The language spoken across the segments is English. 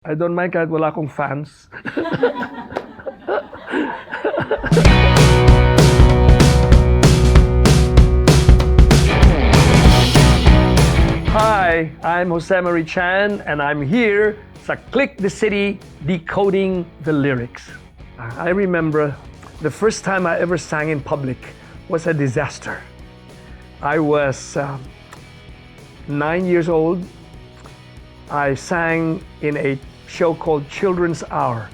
I don't mind kahit wala akong fans. Hi, I'm Jose Marie Chan and I'm here sa Click the City, Decoding the Lyrics. I remember the first time I ever sang in public was a disaster. I was 9 years old. I sang in a show called Children's Hour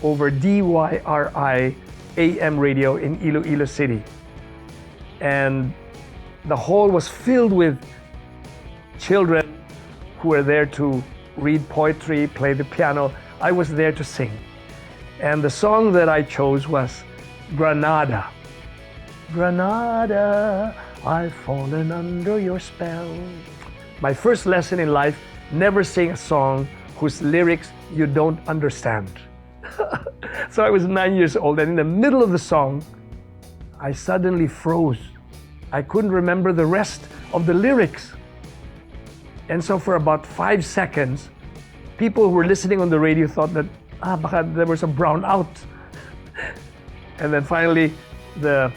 over DYRI AM radio in Iloilo City. And the hall was filled with children who were there to read poetry, play the piano. I was there to sing. And the song that I chose was Granada. Granada, I've fallen under your spell. My first lesson in life, never sing a song whose lyrics you don't understand. So I was 9 years old, and in the middle of the song, I suddenly froze. I couldn't remember the rest of the lyrics. And so for about 5 seconds, people who were listening on the radio thought that, baka there was a brownout. And then finally, the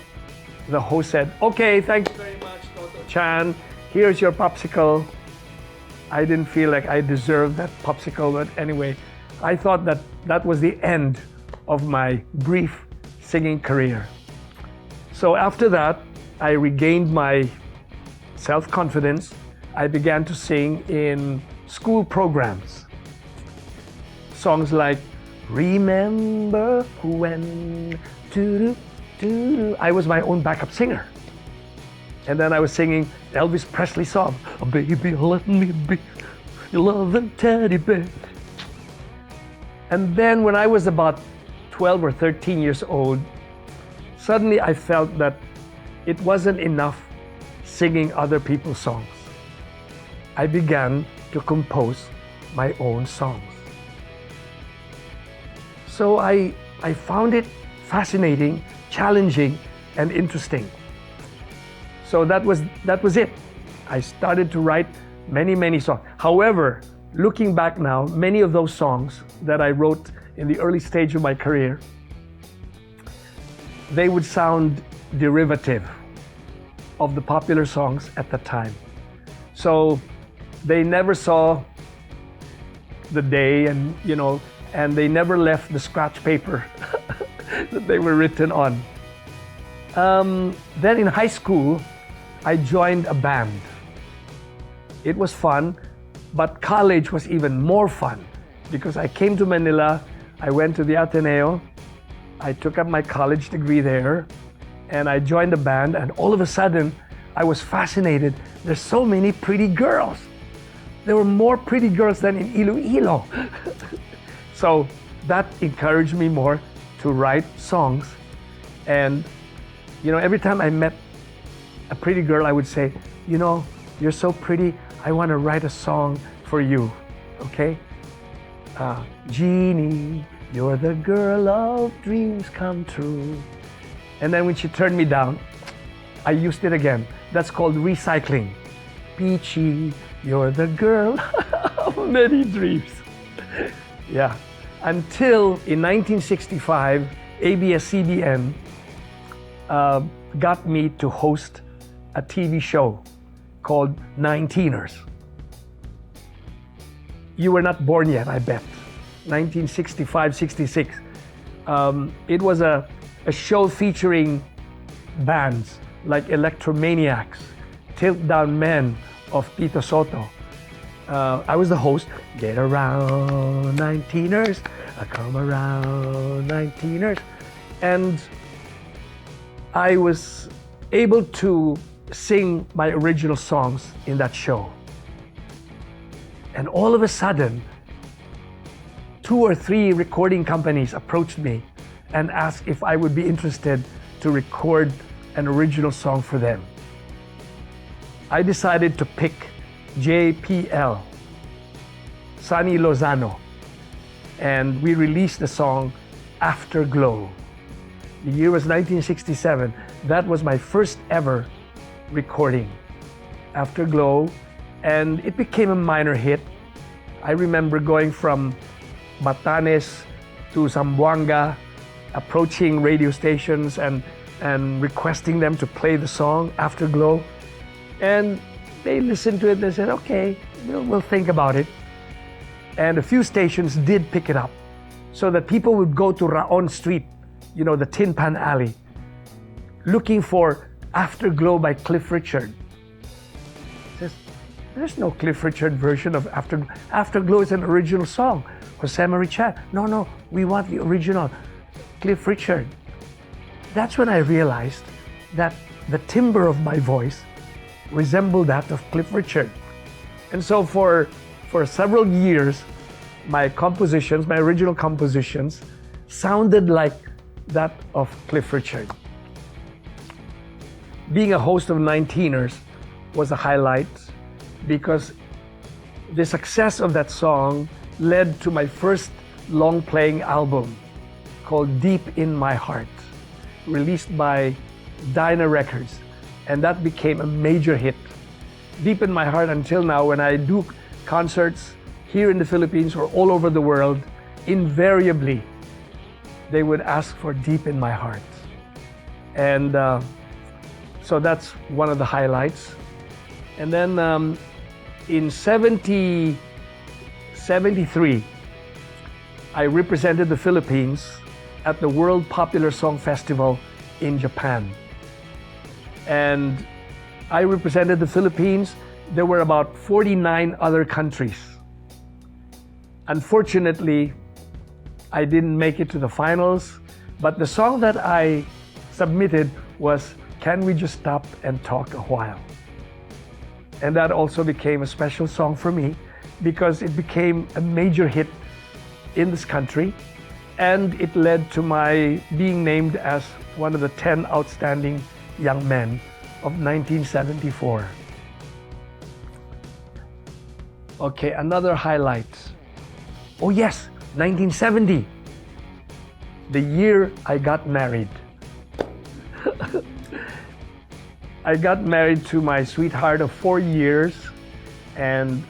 host said, "Okay, thank you very much, Toto Chan. Here's your popsicle." I didn't feel like I deserved that popsicle, but anyway, I thought that that was the end of my brief singing career. So after that, I regained my self-confidence. I began to sing in school programs. Songs like, "Remember when, doo-doo, doo-doo." I was my own backup singer. And then I was singing Elvis Presley song, "Oh, baby, let me be your loving teddy bear." And then when I was about 12 or 13 years old, suddenly I felt that it wasn't enough singing other people's songs. I began to compose my own songs. So I found it fascinating, challenging, and interesting. So that was it. I started to write many songs. However, looking back now, many of those songs that I wrote in the early stage of my career, they would sound derivative of the popular songs at the time. So they never saw the day, and they never left the scratch paper that they were written on. Then in high school, I joined a band. It was fun, but college was even more fun because I came to Manila, I went to the Ateneo, I took up my college degree there, and I joined the band, and all of a sudden, I was fascinated. There's so many pretty girls. There were more pretty girls than in Iloilo. So that encouraged me more to write songs. And every time I met a pretty girl, I would say, "You're so pretty, I want to write a song for you," okay? "Jeannie, you're the girl of dreams come true." And then when she turned me down, I used it again. That's called recycling. "Peachy, you're the girl of many dreams." Yeah. Until in 1965, ABS-CBN got me to host a TV show called 19ers. You were not born yet, I bet. 1965, 66. It was a show featuring bands like Electromaniacs, Tilt Down Men of Tito Soto. I was the host. "Get around, 19ers, come around, 19ers." And I was able to sing my original songs in that show. And all of a sudden, 2 or 3 recording companies approached me and asked if I would be interested to record an original song for them. I decided to pick JPL, Sunny Lozano, and we released the song Afterglow. The year was 1967. That was my first ever recording, Afterglow, and it became a minor hit. I remember going from Batanes to Zamboanga, approaching radio stations and requesting them to play the song Afterglow. And they listened to it and they said, okay, we'll think about it. And a few stations did pick it up, so that people would go to Raon Street, you know, the Tin Pan Alley, looking for Afterglow by Cliff Richard. Says, there's no Cliff Richard version of Afterglow. Afterglow is an original song. Jose Marie Chan. No, we want the original Cliff Richard. That's when I realized that the timbre of my voice resembled that of Cliff Richard. And so for several years, my compositions, my original compositions, sounded like that of Cliff Richard. Being a host of 19ers was a highlight, because the success of that song led to my first long-playing album called Deep in My Heart, released by Dyna Records, and that became a major hit. Deep in My Heart, until now, when I do concerts here in the Philippines or all over the world, invariably they would ask for Deep in My Heart. And so that's one of the highlights. And then in 73, I represented the Philippines at the World Popular Song Festival in Japan. And I represented the Philippines. There were about 49 other countries. Unfortunately, I didn't make it to the finals, but the song that I submitted was Can We Just Stop and Talk a While? And that also became a special song for me, because it became a major hit in this country, and it led to my being named as one of the 10 outstanding young men of 1974. Okay, another highlight. Oh yes, 1970, the year I got married. I got married to my sweetheart of 4 years, and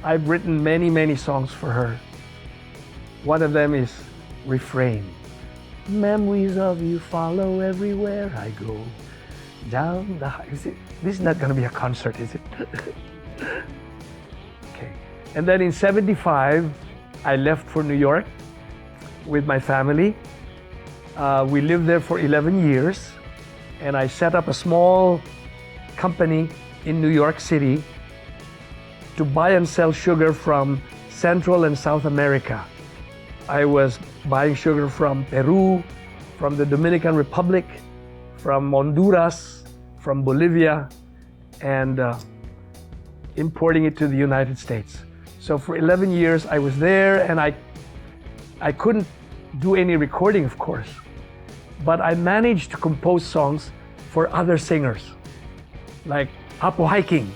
I've written many songs for her. One of them is Refrain. Memories of you follow everywhere I go. Down the this is not going to be a concert, is it? Okay. And then in 75, I left for New York with my family. We lived there for 11 years, and I set up a small company in New York City to buy and sell sugar from Central and South America. I was buying sugar from Peru, from the Dominican Republic, from Honduras, from Bolivia, and importing it to the United States. So for 11 years I was there, and I couldn't do any recording, of course, but I managed to compose songs for other singers, like Apo Hiking.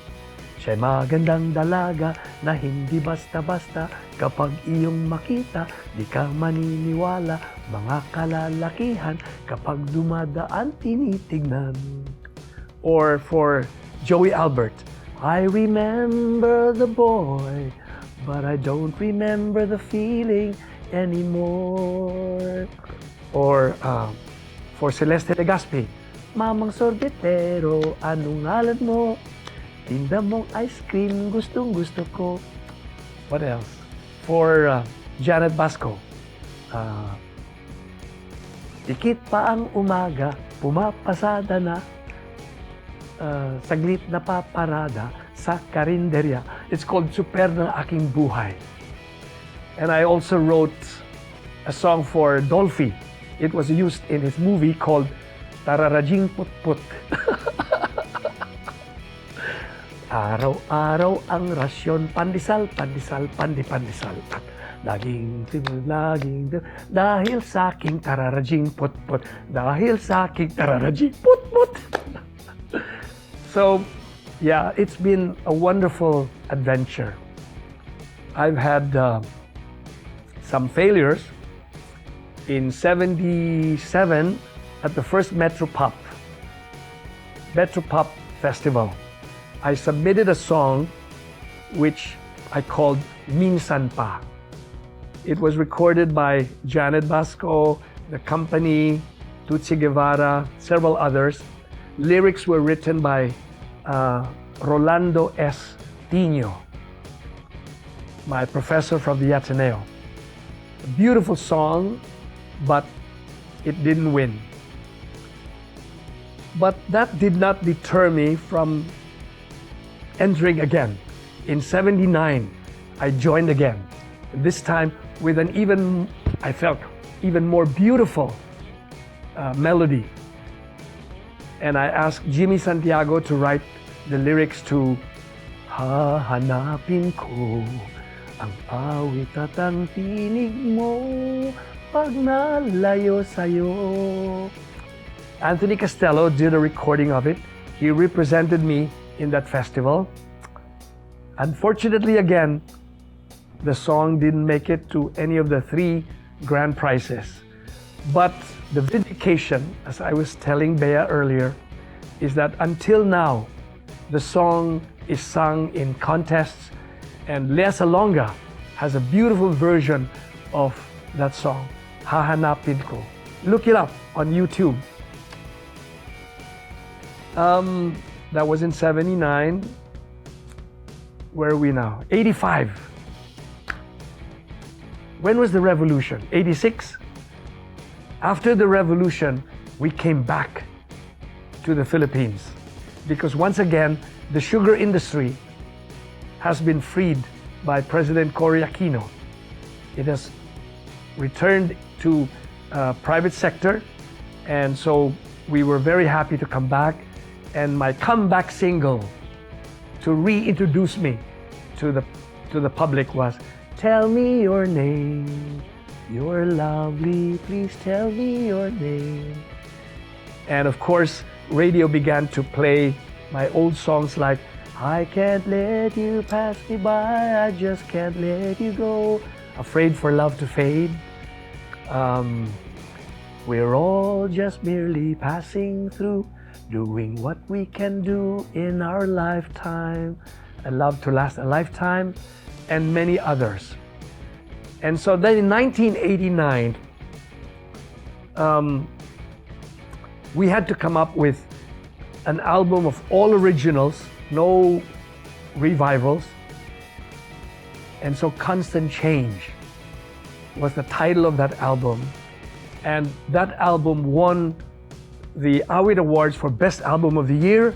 Siya'y magandang dalaga na hindi basta-basta, kapag iyong makita, di ka maniniwala, mga kalalakihan, kapag dumadaan tinitignan. Or for Joey Albert, I remember the boy, but I don't remember the feeling anymore. Or for Celeste Legaspi, Mamang sorbetero, anong ngalan mo? Tinda mong ice cream, gustong gusto ko. What else? For Janet Basco, Dikit pa ang umaga, pumapasada na, saglit na paparada sa karinderya. It's called Super ng Aking Buhay. And I also wrote a song for Dolphy. It was used in his movie called Tararajing Putput. Araw-araw ang rasyon, pandesal, pandesal, pandesal. Laging, dahil sa aking tararajing putput. Dahil sa aking tararajing putput. So, yeah, it's been a wonderful adventure. I've had some failures. In 77, at the first Metro Pop Festival, I submitted a song which I called Minsan Pa. It was recorded by Janet Basco, The Company, Tutsi Guevara, several others. Lyrics were written by Rolando S. Tino, my professor from the Ateneo. A beautiful song, but it didn't win. But that did not deter me from entering again. In '79, I joined again. This time with an I felt even more beautiful melody. And I asked Jimmy Santiago to write the lyrics to Hahanapin ko ang awit at ang tinig mo pag nalayo sa'yo. Anthony Costello did a recording of it. He represented me in that festival. Unfortunately, again, the song didn't make it to any of the 3 grand prizes. But the vindication, as I was telling Bea earlier, is that until now, the song is sung in contests, and Lea Salonga has a beautiful version of that song, Hahanapin Ko. Look it up on YouTube. That was in '79. Where are we now? '85. When was the revolution? '86? After the revolution, we came back to the Philippines because once again, the sugar industry has been freed by President Cory Aquino. It has returned to private sector, and so we were very happy to come back. And my comeback single to reintroduce me to the public was "Tell Me Your Name, You're Lovely, Please Tell Me Your Name." And of course, radio began to play my old songs like "I Can't Let You Pass Me By, I Just Can't Let You Go, Afraid for Love to Fade, We're All Just Merely Passing Through, Doing What We Can Do in Our Lifetime, A Love to Last a Lifetime," and many others. And so then in 1989, we had to come up with an album of all originals, no revivals. And so "Constant Change" was the title of that album. And that album won the Awit Awards for Best Album of the Year,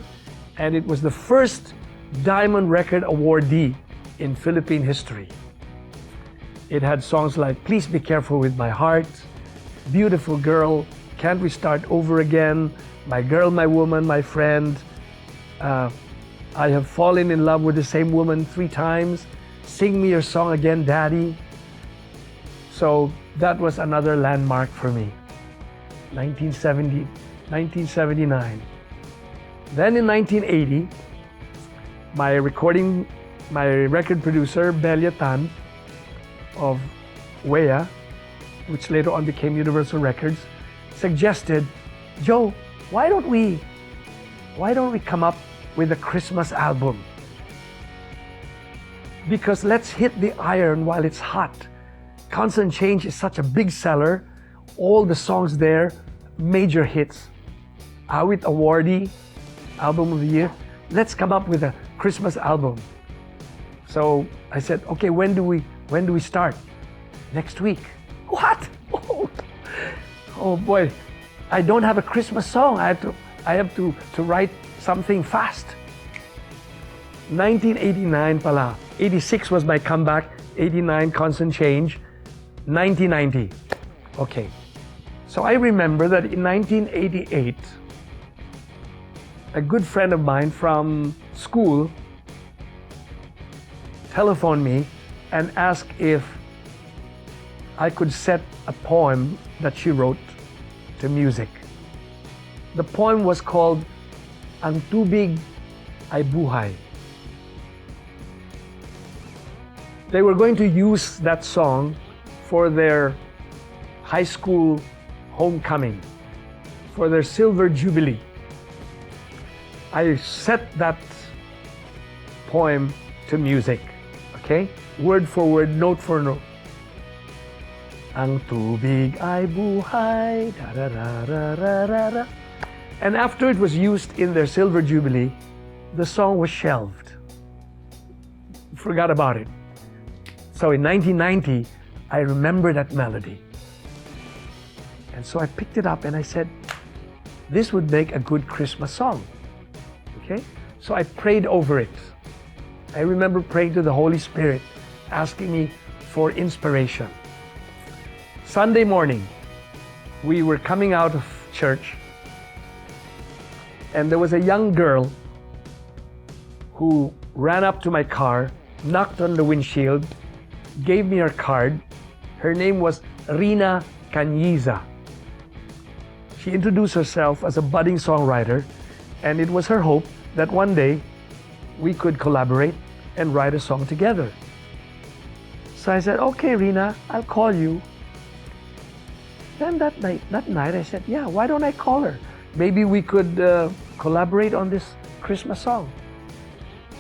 and it was the first Diamond Record awardee in Philippine history. It had songs like "Please Be Careful with My Heart," "Beautiful Girl," "Can't We Start Over Again," "My Girl, My Woman, My Friend," "I Have Fallen in Love with the Same Woman 3 Times," "Sing Me Your Song Again, Daddy." So that was another landmark for me. 1979. Then in 1980, my record producer, Belia Tan of WEA, which later on became Universal Records, suggested, "Joe, why don't we come up with a Christmas album? Because let's hit the iron while it's hot. Constant Change is such a big seller. All the songs there, major hits. Awit awardee, Album of the Year. Let's come up with a Christmas album." So I said, "Okay, when do we start?" "Next week." What? Oh boy, I don't have a Christmas song. I have to write something fast. 1989 pala. 86 was my comeback. 89 Constant Change. 1990. Okay. So I remember that in 1988, a good friend of mine from school telephoned me and asked if I could set a poem that she wrote to music. The poem was called "Ang Tubig Ay Buhay." They were going to use that song for their high school homecoming, for their silver jubilee. I set that poem to music, okay? Word for word, note for note. Ang tubig ay buhay. Da-da-da-da-da-da. And after it was used in their Silver Jubilee, the song was shelved. Forgot about it. So in 1990, I remember that melody. And so I picked it up and I said, this would make a good Christmas song. Okay? So I prayed over it. I remember praying to the Holy Spirit, asking me for inspiration. Sunday morning, we were coming out of church, and there was a young girl who ran up to my car, knocked on the windshield, gave me her card. Her name was Rina Canyiza. She introduced herself as a budding songwriter, and it was her hope that one day we could collaborate and write a song together. So I said, okay, Rina, I'll call you. Then that night I said, yeah, why don't I call her? Maybe we could collaborate on this Christmas song.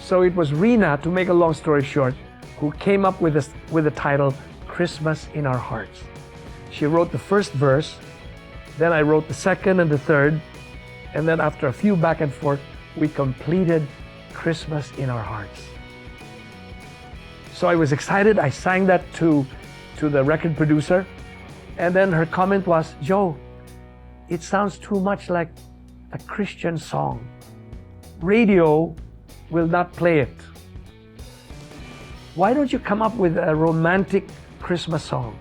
So it was Rina, to make a long story short, who came up with the title, Christmas in Our Hearts. She wrote the first verse, then I wrote the second and the third, and then after a few back and forth, we completed Christmas in Our Hearts. So I was excited. I sang that to the record producer, and then her comment was, Joe, it sounds too much like a Christian song. Radio will not play it. Why don't you come up with a romantic Christmas song?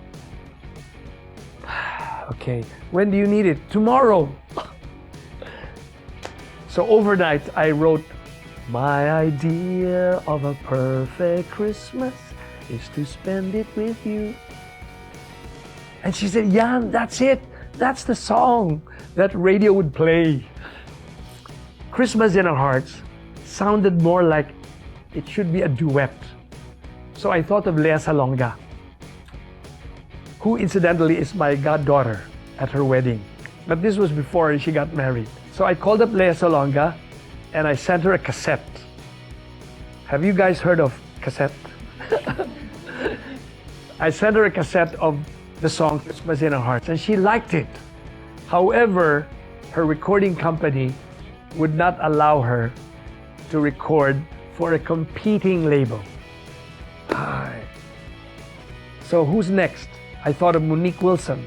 Okay, when do you need it? Tomorrow. So overnight, I wrote, my idea of a perfect Christmas is to spend it with you. And she said, Jan, that's it. That's the song that radio would play. Christmas in Our Hearts sounded more like it should be a duet. So I thought of Lea Salonga, who incidentally is my goddaughter at her wedding. But this was before she got married. So I called up Lea Salonga and I sent her a cassette. Have you guys heard of cassette? I sent her a cassette of the song Christmas in Our Hearts, and she liked it. However, her recording company would not allow her to record for a competing label. So who's next? I thought of Monique Wilson,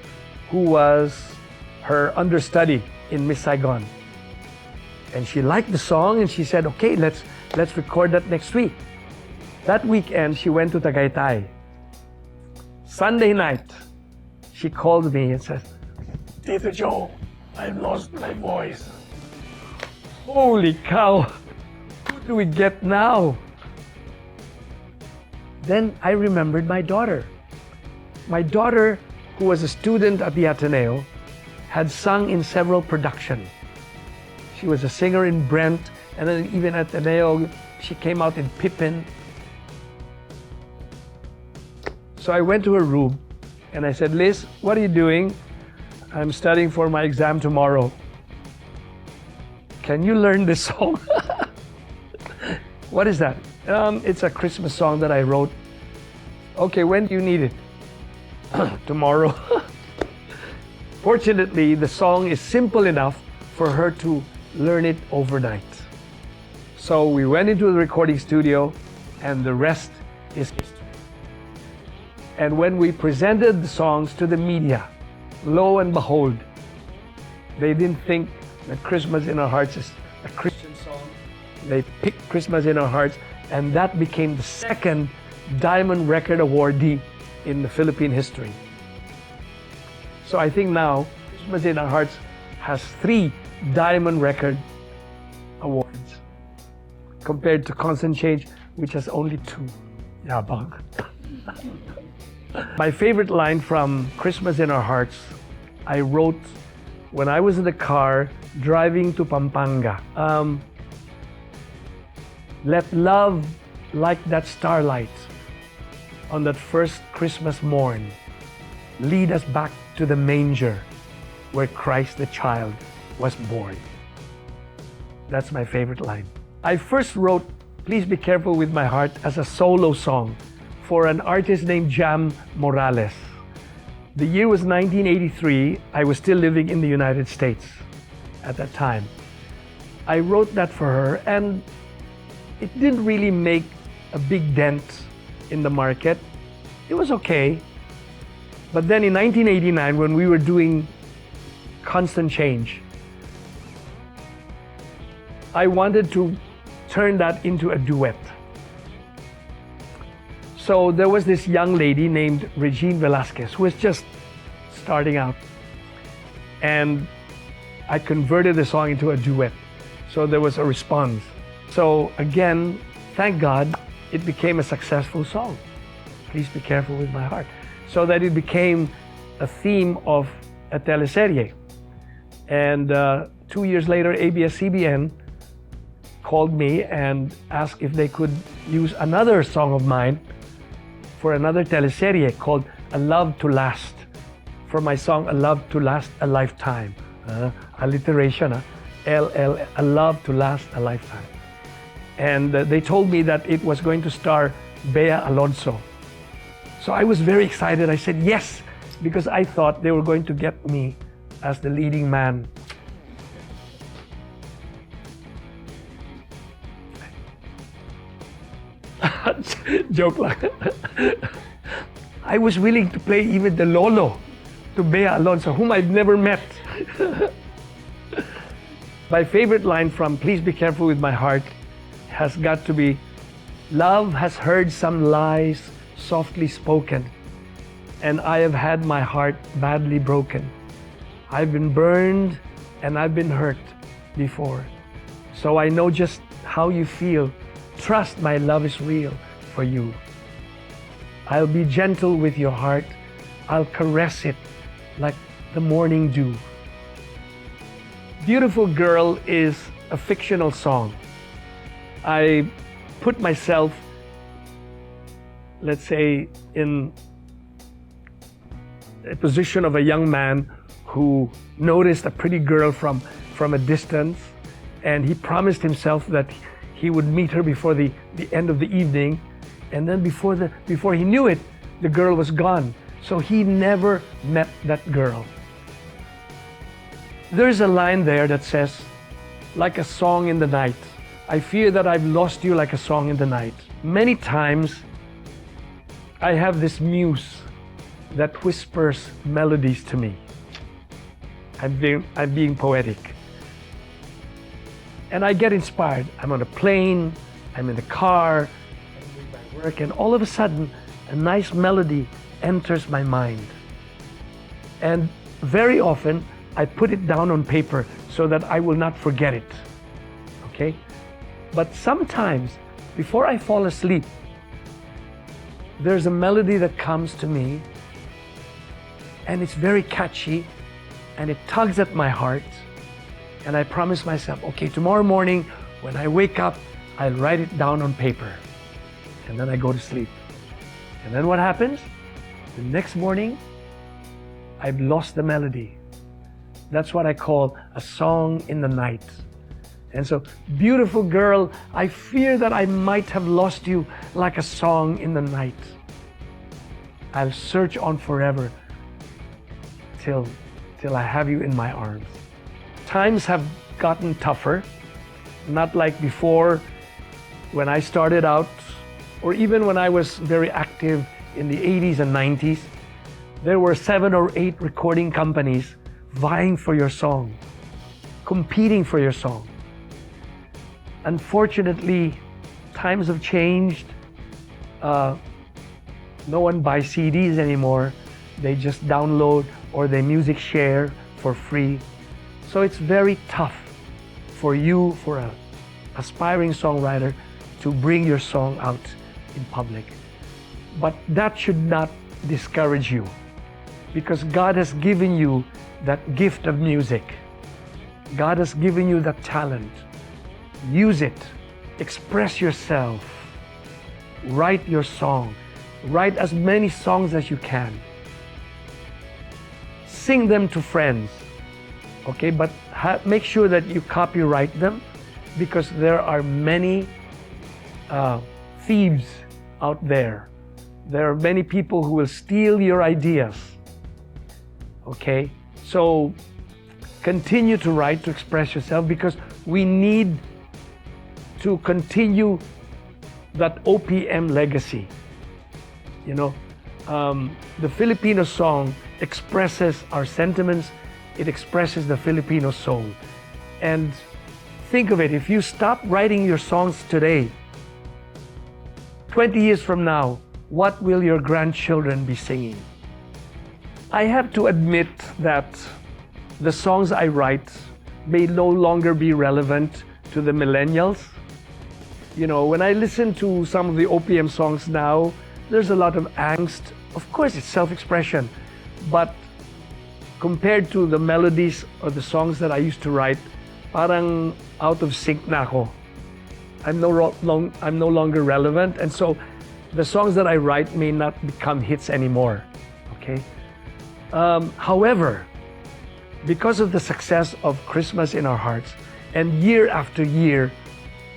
who was her understudy in Miss Saigon. And she liked the song and she said, okay, let's record that next week. That weekend, she went to Tagaytay. Sunday night, she called me and said, Tito Joe, I've lost my voice. Holy cow, who do we get now? Then I remembered my daughter. My daughter, who was a student at the Ateneo, had sung in several productions. She was a singer in Brent, and then even at Ateneo, she came out in Pippin. So I went to her room and I said, Liz, what are you doing? I'm studying for my exam tomorrow. Can you learn this song? What is that? It's a Christmas song that I wrote. Okay, when do you need it? Tomorrow. Fortunately, the song is simple enough for her to learn it overnight. So we went into the recording studio and the rest is history. And when we presented the songs to the media, lo and behold, they didn't think that Christmas in Our Hearts is a Christian song. They picked Christmas in Our Hearts, and that became the second Diamond Record awardee in the Philippine history. So I think now Christmas in Our Hearts has 3 Diamond Record awards compared to Constant Change, which has only 2. Yabang. My favorite line from Christmas in Our Hearts, I wrote when I was in the car driving to Pampanga. Let love, like that starlight on that first Christmas morn, lead us back to the manger where Christ the child was born. That's my favorite line. I first wrote Please Be Careful With My Heart as a solo song for an artist named Jam Morales. The year was 1983. I was still living in the United States at that time. I wrote that for her, and it didn't really make a big dent in the market. It was okay. But then in 1989, when we were doing Constant Change, I wanted to turn that into a duet. So there was this young lady named Regine Velasquez who was just starting out. And I converted the song into a duet. So there was a response. So again, thank God, it became a successful song. Please be careful with my heart. So that it became a theme of a teleserie. And 2 years later, ABS-CBN called me and asked if they could use another song of mine for another teleserie called A Love to Last, for my song A Love to Last a Lifetime. Alliteration, LL, A Love to Last a Lifetime. And they told me that it was going to star Bea Alonso. So I was very excited. I said yes, because I thought they were going to get me as the leading man. Joke lang. I was willing to play even the lolo to Bea Alonso, whom I've never met. My favorite line from Please Be Careful with My Heart has got to be, love has heard some lies softly spoken, and I have had my heart badly broken. I've been burned and I've been hurt before, so I know just how you feel. Trust my love is real for you. I'll be gentle with your heart. I'll caress it like the morning dew. Beautiful Girl is a fictional song. I put myself, let's say, in a position of a young man who noticed a pretty girl from a distance, and he promised himself that he would meet her before the end of the evening, and then before he knew it, the girl was gone. So he never met that girl. There's a line there that says, like a song in the night, I fear that I've lost you like a song in the night. Many times, I have this muse that whispers melodies to me. I'm being poetic. And I get inspired. I'm on a plane, I'm in the car, I'm doing my work, and all of a sudden, a nice melody enters my mind. And very often, I put it down on paper so that I will not forget it. Okay? But sometimes, before I fall asleep, there's a melody that comes to me, and it's very catchy, and it tugs at my heart. And I promise myself, okay, tomorrow morning when I wake up, I'll write it down on paper. And then I go to sleep. And then what happens? The next morning, I've lost the melody. That's what I call a song in the night. And so, beautiful girl, I fear that I might have lost you like a song in the night. I'll search on forever till I have you in my arms. Times have gotten tougher, not like before when I started out, or even when I was very active in the 80s and 90s. There were 7 or 8 recording companies vying for your song, competing for your song. Unfortunately, times have changed. No one buys CDs anymore. They just download or they music share for free. So it's very tough for you, for an aspiring songwriter, to bring your song out in public. But that should not discourage you, because God has given you that gift of music. God has given you that talent. Use it. Express yourself. Write your song. Write as many songs as you can. Sing them to friends. Okay, but make sure that you copyright them, because there are many thieves out there. There are many people who will steal your ideas Okay? So continue to write, to express yourself, because we need to continue that OPM legacy. You know, the Filipino song expresses our sentiments, it expresses the Filipino soul. And think of it, if you stop writing your songs today, 20 years from now, what will your grandchildren be singing? I have to admit that the songs I write may no longer be relevant to the millennials. You know, when I listen to some of the OPM songs now, there's a lot of angst. Of course, it's self-expression, but compared to the melodies or the songs that I used to write, parang out of sync na ako. I'm no longer relevant, and so the songs that I write may not become hits anymore. Okay. However, because of the success of Christmas in Our Hearts, and year after year,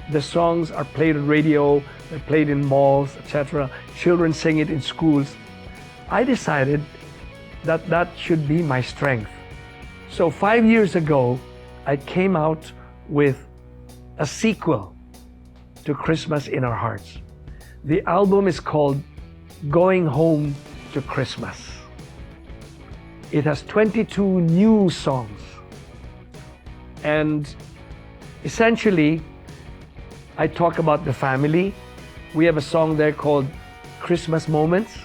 the songs are played on radio, they're played in malls, etc. Children sing it in schools. I decided that that should be my strength. So 5 years ago, I came out with a sequel to Christmas in Our Hearts. The album is called Going Home to Christmas. It has 22 new songs. And essentially, I talk about the family. We have a song there called Christmas Moments,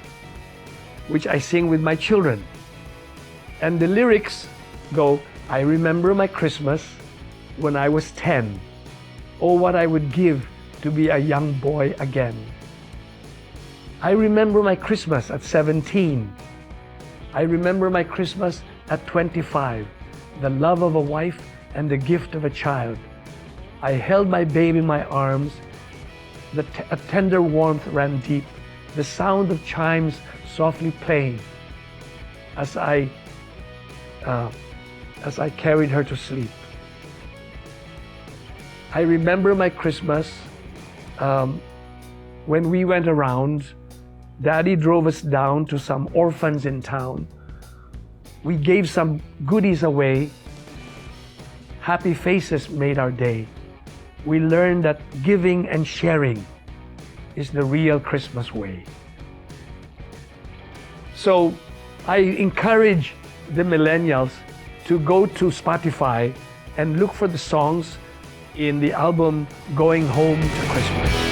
which I sing with my children. And the lyrics go, I remember my Christmas when I was 10. Oh, what I would give to be a young boy again. I remember my Christmas at 17. I remember my Christmas at 25. The love of a wife and the gift of a child. I held my babe in my arms. A tender warmth ran deep. The sound of chimes softly playing as I carried her to sleep. I remember my Christmas when we went around. Daddy drove us down to some orphans in town. We gave some goodies away. Happy faces made our day. We learned that giving and sharing is the real Christmas way. So I encourage the millennials to go to Spotify and look for the songs in the album Going Home to Christmas.